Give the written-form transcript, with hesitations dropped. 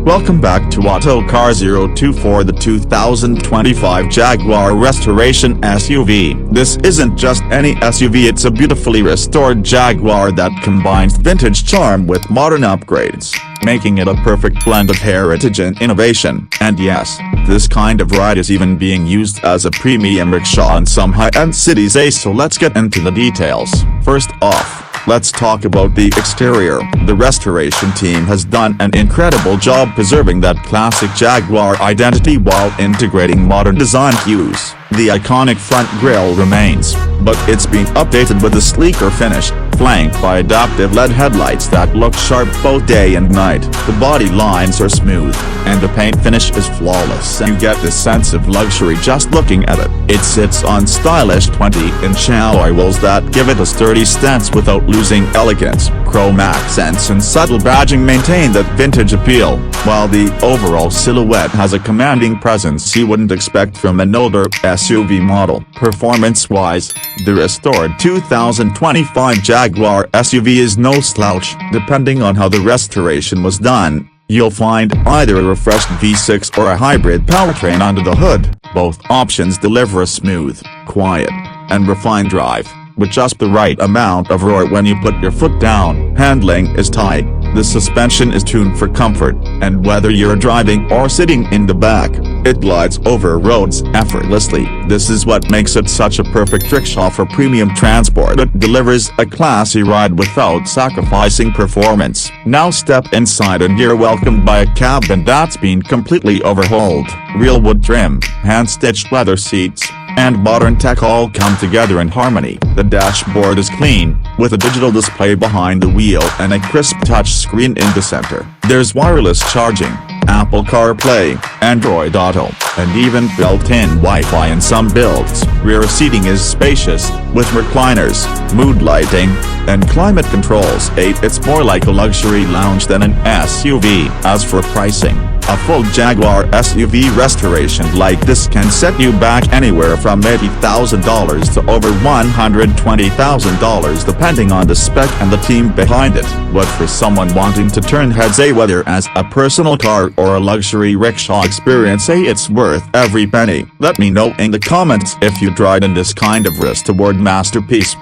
Welcome back to Autocar 024, the 2025 Jaguar Restoration SUV. This isn't just any SUV, it's a beautifully restored Jaguar that combines vintage charm with modern upgrades, making it a perfect blend of heritage and innovation. And yes, this kind of ride is even being used as a premium rickshaw in some high-end cities. So let's get into the details. First off, let's talk about the exterior. The restoration team has done an incredible job preserving that classic Jaguar identity while integrating modern design cues. The iconic front grille remains, but it's been updated with a sleeker finish, flanked by adaptive LED headlights that look sharp both day and night. The body lines are smooth, and the paint finish is flawless, and you get this sense of luxury just looking at it. It sits on stylish 20-inch alloy wheels that give it a sturdy stance without losing elegance. Chrome accents and subtle badging maintain that vintage appeal, while the overall silhouette has a commanding presence you wouldn't expect from an older SUV model. Performance-wise, the restored 2025 Jaguar SUV is no slouch. Depending on how the restoration was done, you'll find either a refreshed V6 or a hybrid powertrain under the hood. Both options deliver a smooth, quiet, and refined drive, with just the right amount of roar when you put your foot down. Handling is tight, the suspension is tuned for comfort, and whether you're driving or sitting in the back, it glides over roads effortlessly. This is what makes it such a perfect rickshaw for premium transport. It delivers a classy ride without sacrificing performance. Now step inside and you're welcomed by a cabin that's been completely overhauled. Real wood trim, hand-stitched leather seats, and modern tech all come together in harmony. The dashboard is clean, with a digital display behind the wheel and a crisp touchscreen in the center. There's wireless charging, Apple CarPlay, Android Auto, and even built-in Wi-Fi in some builds. Rear seating is spacious, with recliners, mood lighting, and climate controls. It's more like a luxury lounge than an SUV. As for pricing, a full Jaguar SUV restoration like this can set you back anywhere from $80,000 to over $120,000 depending on the spec and the team behind it. But for someone wanting to turn heads, whether as a personal car or a luxury rickshaw experience, it's worth every penny. Let me know in the comments if you'd ride in this kind of restored masterpiece.